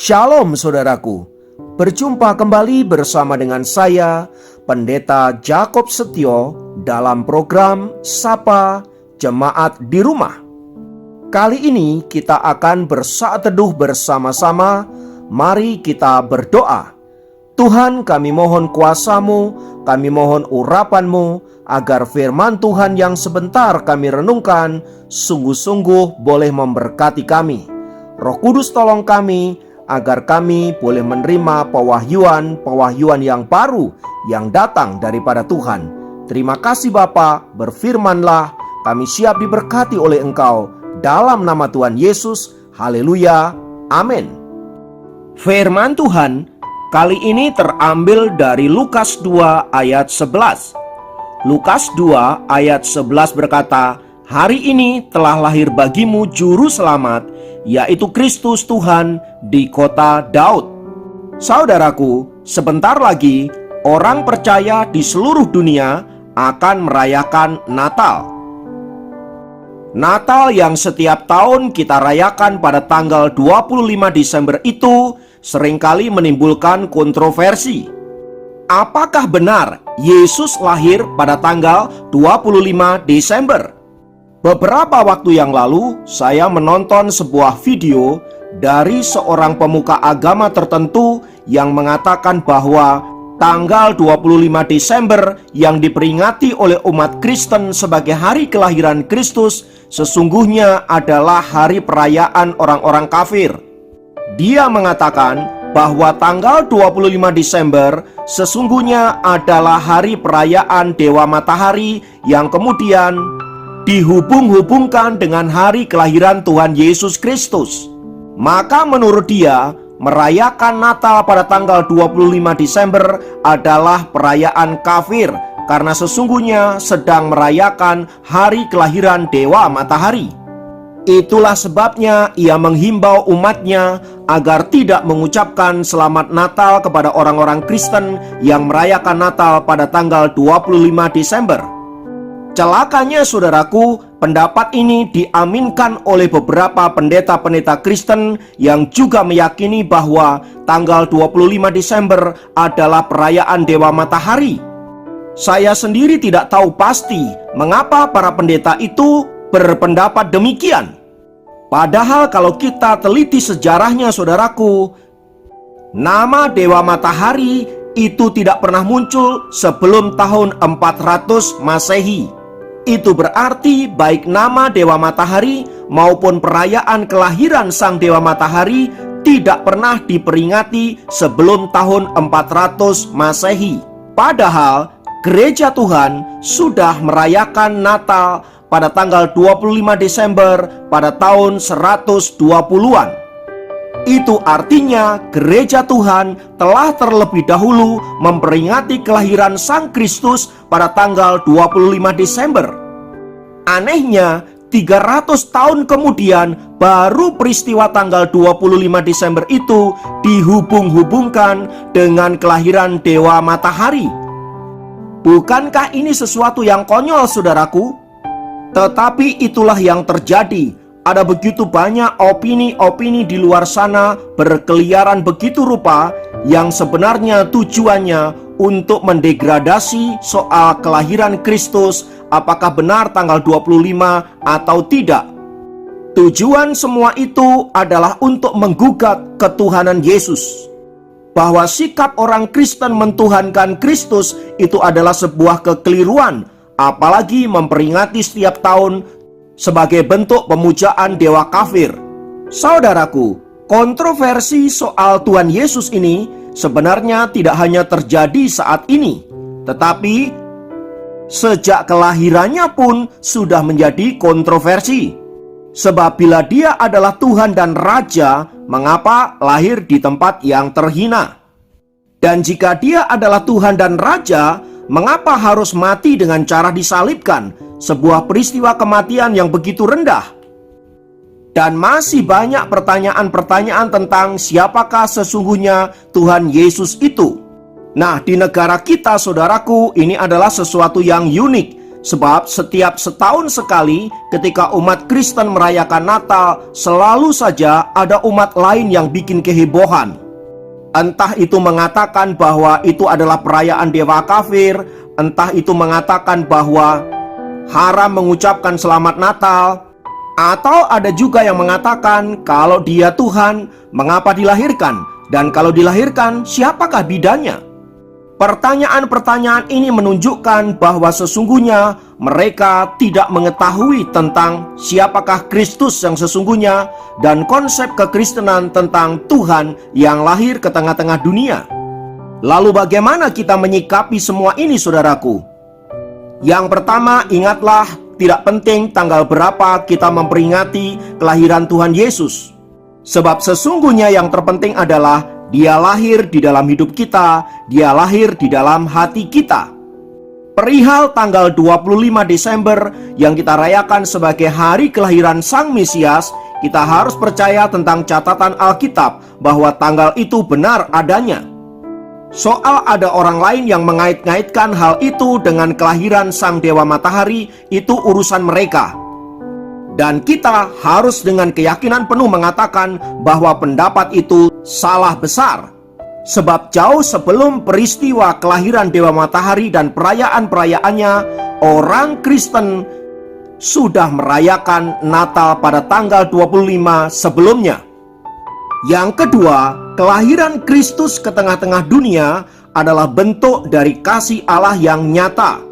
Shalom saudaraku, berjumpa kembali bersama dengan saya, Pendeta Jakob Setio, dalam program Sapa Jemaat di Rumah. Kali ini kita akan bersaat teduh bersama-sama. Mari kita berdoa. Tuhan, kami mohon kuasa-Mu, kami mohon urapan-Mu, agar firman Tuhan yang sebentar kami renungkan sungguh-sungguh boleh memberkati kami. Roh Kudus tolong kami, agar kami boleh menerima pewahyuan yang baru yang datang daripada Tuhan. Terima kasih Bapa, berfirmanlah, kami siap diberkati oleh Engkau. Dalam nama Tuhan Yesus, haleluya, amin. Firman Tuhan kali ini terambil dari Lukas 2 ayat 11. Lukas 2 ayat 11 berkata, "Hari ini telah lahir bagimu juru selamat, yaitu Kristus Tuhan di kota Daud." Saudaraku, sebentar lagi orang percaya di seluruh dunia akan merayakan Natal. Natal yang setiap tahun kita rayakan pada tanggal 25 Desember itu seringkali menimbulkan kontroversi. Apakah benar Yesus lahir pada tanggal 25 Desember? Beberapa waktu yang lalu, saya menonton sebuah video dari seorang pemuka agama tertentu yang mengatakan bahwa tanggal 25 Desember yang diperingati oleh umat Kristen sebagai hari kelahiran Kristus sesungguhnya adalah hari perayaan orang-orang kafir. Dia mengatakan bahwa tanggal 25 Desember sesungguhnya adalah hari perayaan Dewa Matahari yang kemudian dihubung-hubungkan dengan hari kelahiran Tuhan Yesus Kristus. Maka menurut dia, merayakan Natal pada tanggal 25 Desember adalah perayaan kafir, karena sesungguhnya sedang merayakan hari kelahiran Dewa Matahari. Itulah sebabnya ia menghimbau umatnya agar tidak mengucapkan selamat Natal kepada orang-orang Kristen yang merayakan Natal pada tanggal 25 Desember. Celakanya saudaraku, pendapat ini diaminkan oleh beberapa pendeta-pendeta Kristen yang juga meyakini bahwa tanggal 25 Desember adalah perayaan Dewa Matahari. Saya sendiri tidak tahu pasti mengapa para pendeta itu berpendapat demikian. Padahal kalau kita teliti sejarahnya saudaraku, nama Dewa Matahari itu tidak pernah muncul sebelum tahun 400 Masehi. Itu berarti baik nama Dewa Matahari maupun perayaan kelahiran Sang Dewa Matahari tidak pernah diperingati sebelum tahun 400 Masehi. Padahal Gereja Tuhan sudah merayakan Natal pada tanggal 25 Desember pada tahun 120-an. Itu artinya gereja Tuhan telah terlebih dahulu memperingati kelahiran Sang Kristus pada tanggal 25 Desember. Anehnya, 300 tahun kemudian baru peristiwa tanggal 25 Desember itu dihubung-hubungkan dengan kelahiran Dewa Matahari. Bukankah ini sesuatu yang konyol saudaraku? Tetapi itulah yang terjadi. Ada begitu banyak opini-opini di luar sana berkeliaran begitu rupa yang sebenarnya tujuannya untuk mendegradasi soal kelahiran Kristus, apakah benar tanggal 25 atau tidak. Tujuan semua itu adalah untuk menggugat ketuhanan Yesus. Bahwa sikap orang Kristen mentuhankan Kristus itu adalah sebuah kekeliruan, apalagi memperingati setiap tahun sebagai bentuk pemujaan dewa kafir. Saudaraku, kontroversi soal Tuhan Yesus ini sebenarnya tidak hanya terjadi saat ini, tetapi sejak kelahirannya pun sudah menjadi kontroversi. Sebab bila dia adalah Tuhan dan Raja, mengapa lahir di tempat yang terhina? Dan jika dia adalah Tuhan dan Raja, mengapa harus mati dengan cara disalibkan? Sebuah peristiwa kematian yang begitu rendah. Dan masih banyak pertanyaan-pertanyaan tentang siapakah sesungguhnya Tuhan Yesus itu. Nah, di negara kita saudaraku, ini adalah sesuatu yang unik. Sebab setiap setahun sekali ketika umat Kristen merayakan Natal, selalu saja ada umat lain yang bikin kehebohan. Entah itu mengatakan bahwa itu adalah perayaan dewa kafir, entah itu mengatakan bahwa haram mengucapkan selamat Natal, atau ada juga yang mengatakan kalau dia Tuhan, mengapa dilahirkan? Dan kalau dilahirkan, siapakah bidannya? Pertanyaan-pertanyaan ini menunjukkan bahwa sesungguhnya mereka tidak mengetahui tentang siapakah Kristus yang sesungguhnya dan konsep kekristenan tentang Tuhan yang lahir ke tengah-tengah dunia. Lalu bagaimana kita menyikapi semua ini, saudaraku? Yang pertama, ingatlah, tidak penting tanggal berapa kita memperingati kelahiran Tuhan Yesus. Sebab sesungguhnya yang terpenting adalah Dia lahir di dalam hidup kita, Dia lahir di dalam hati kita. Perihal tanggal 25 Desember yang kita rayakan sebagai hari kelahiran Sang Mesias, kita harus percaya tentang catatan Alkitab bahwa tanggal itu benar adanya. Soal ada orang lain yang mengait-ngaitkan hal itu dengan kelahiran Sang Dewa Matahari, itu urusan mereka. Dan kita harus dengan keyakinan penuh mengatakan bahwa pendapat itu salah besar. Sebab jauh sebelum peristiwa kelahiran Dewa Matahari dan perayaan-perayaannya, orang Kristen sudah merayakan Natal pada tanggal 25 sebelumnya. Yang kedua, kelahiran Kristus ke tengah-tengah dunia adalah bentuk dari kasih Allah yang nyata.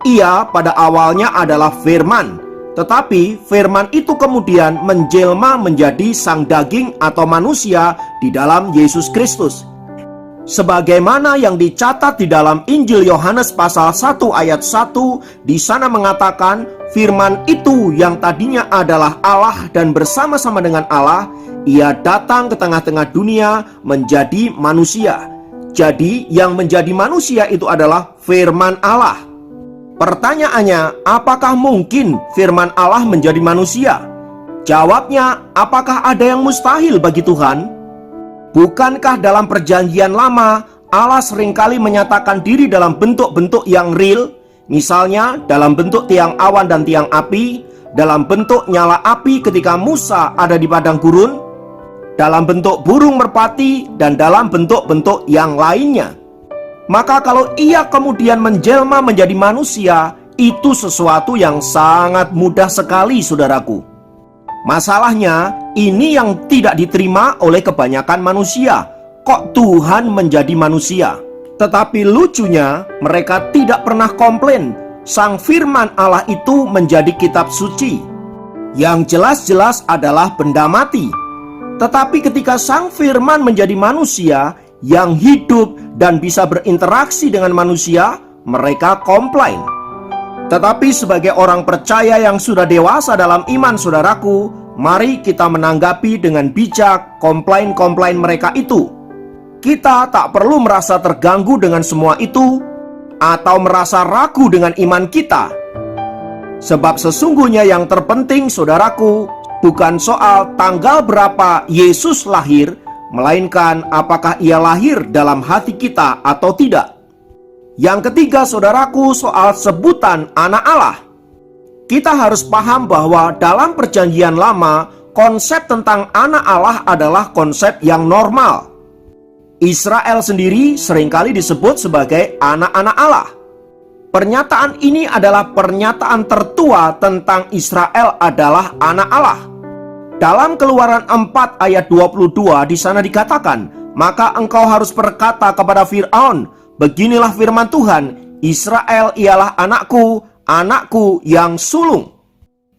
Ia pada awalnya adalah firman, tetapi firman itu kemudian menjelma menjadi sang daging atau manusia di dalam Yesus Kristus. Sebagaimana yang dicatat di dalam Injil Yohanes pasal 1 ayat 1, di sana mengatakan firman itu yang tadinya adalah Allah dan bersama-sama dengan Allah, ia datang ke tengah-tengah dunia menjadi manusia. Jadi yang menjadi manusia itu adalah firman Allah. Pertanyaannya, apakah mungkin firman Allah menjadi manusia? Jawabnya, apakah ada yang mustahil bagi Tuhan? Bukankah dalam perjanjian lama, Allah seringkali menyatakan diri dalam bentuk-bentuk yang real? Misalnya dalam bentuk tiang awan dan tiang api, dalam bentuk nyala api ketika Musa ada di padang gurun, dalam bentuk burung merpati, dan dalam bentuk-bentuk yang lainnya. Maka kalau ia kemudian menjelma menjadi manusia, itu sesuatu yang sangat mudah sekali, saudaraku. Masalahnya, ini yang tidak diterima oleh kebanyakan manusia. Kok Tuhan menjadi manusia? Tetapi lucunya, mereka tidak pernah komplain Sang firman Allah itu menjadi kitab suci. Yang jelas-jelas adalah benda mati. Tetapi ketika Sang firman menjadi manusia yang hidup dan bisa berinteraksi dengan manusia, mereka komplain. Tetapi sebagai orang percaya yang sudah dewasa dalam iman, saudaraku, mari kita menanggapi dengan bijak komplain-komplain mereka itu. Kita tak perlu merasa terganggu dengan semua itu atau merasa ragu dengan iman kita. Sebab sesungguhnya yang terpenting, saudaraku, bukan soal tanggal berapa Yesus lahir, melainkan apakah ia lahir dalam hati kita atau tidak. Yang ketiga, saudaraku, soal sebutan anak Allah. Kita harus paham bahwa dalam perjanjian lama, konsep tentang anak Allah adalah konsep yang normal. Israel sendiri seringkali disebut sebagai anak-anak Allah. Pernyataan ini adalah pernyataan tertua tentang Israel adalah anak Allah. Dalam Keluaran 4 ayat 22 di sana dikatakan, maka engkau harus berkata kepada Fir'aun, beginilah firman Tuhan, Israel ialah anakku, anakku yang sulung.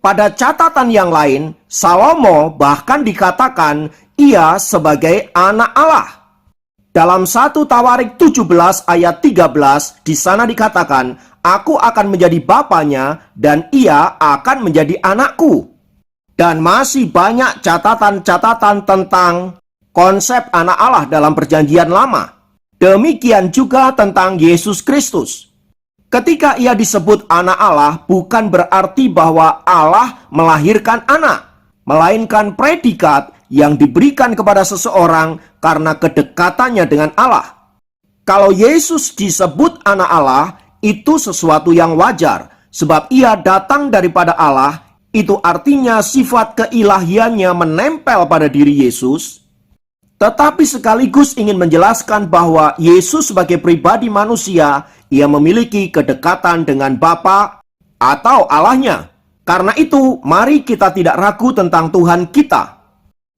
Pada catatan yang lain, Salomo bahkan dikatakan ia sebagai anak Allah. Dalam 1 Tawarik 17 ayat 13 di sana dikatakan, aku akan menjadi bapanya dan ia akan menjadi anakku. Dan masih banyak catatan-catatan tentang konsep anak Allah dalam perjanjian lama. Demikian juga tentang Yesus Kristus. Ketika ia disebut anak Allah, bukan berarti bahwa Allah melahirkan anak, melainkan predikat yang diberikan kepada seseorang karena kedekatannya dengan Allah. Kalau Yesus disebut anak Allah, itu sesuatu yang wajar, Sebab ia datang daripada Allah, itu artinya sifat keilahiannya menempel pada diri Yesus, tetapi sekaligus ingin menjelaskan bahwa Yesus sebagai pribadi manusia, ia memiliki kedekatan dengan Bapa atau Allahnya. Karena itu, mari kita tidak ragu tentang Tuhan kita.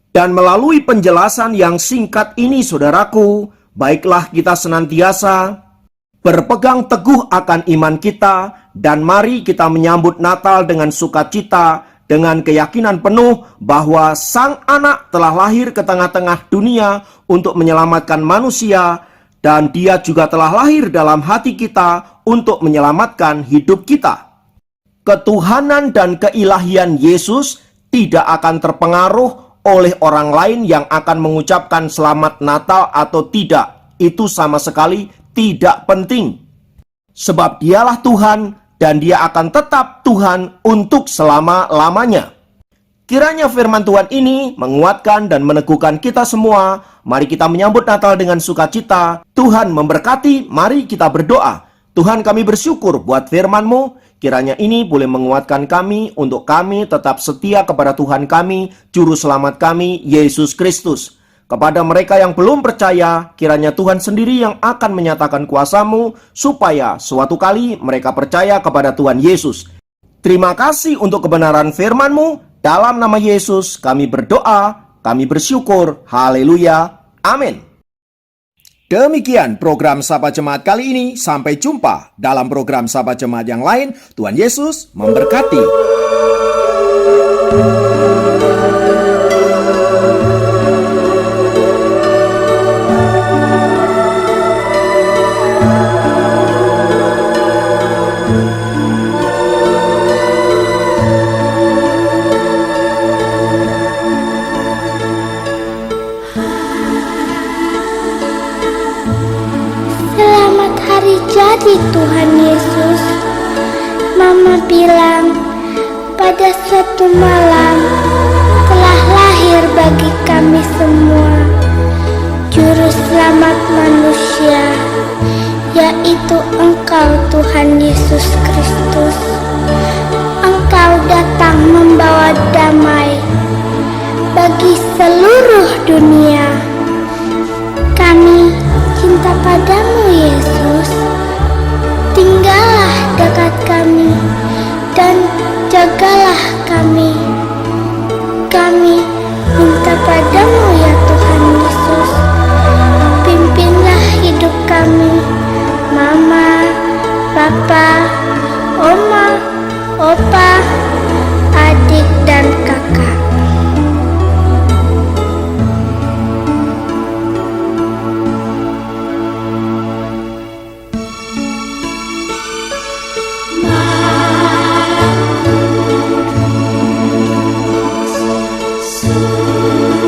Dan melalui penjelasan yang singkat ini, saudaraku, baiklah kita senantiasa berpegang teguh akan iman kita, dan mari kita menyambut Natal dengan sukacita, dengan keyakinan penuh bahwa Sang Anak telah lahir ke tengah-tengah dunia untuk menyelamatkan manusia, dan Dia juga telah lahir dalam hati kita untuk menyelamatkan hidup kita. Ketuhanan dan keilahian Yesus tidak akan terpengaruh oleh orang lain yang akan mengucapkan selamat Natal atau tidak. Itu sama sekali tidak penting. Sebab Dialah Tuhan dan Dia akan tetap Tuhan untuk selama-lamanya. Kiranya firman Tuhan ini menguatkan dan meneguhkan kita semua. Mari kita menyambut Natal dengan sukacita. Tuhan memberkati, mari kita berdoa. Tuhan, kami bersyukur buat firman-Mu. Kiranya ini boleh menguatkan kami untuk kami tetap setia kepada Tuhan kami, Juru Selamat kami, Yesus Kristus. Kepada mereka yang belum percaya, kiranya Tuhan sendiri yang akan menyatakan kuasa-Mu, supaya suatu kali mereka percaya kepada Tuhan Yesus. Terima kasih untuk kebenaran firman-Mu. Dalam nama Yesus kami berdoa, kami bersyukur. Haleluya. Amin. Demikian program Sapa Jemaat kali ini. Sampai jumpa dalam program Sapa Jemaat yang lain. Tuhan Yesus memberkati. Selamat hari jadi Tuhan Yesus. Mama bilang pada suatu malam telah lahir bagi kami semua Juru Selamat manusia, yaitu Engkau Tuhan Yesus Kristus. Engkau datang membawa damai bagi seluruh dunia. Kami cinta padamu Yesus. Tinggallah dekat kami dan jagalah kami. Kami minta padamu ya Tuhan Yesus. Pimpinlah hidup kami, Mama, Papa, Oma, Opa, adik dan kakak. Yesus.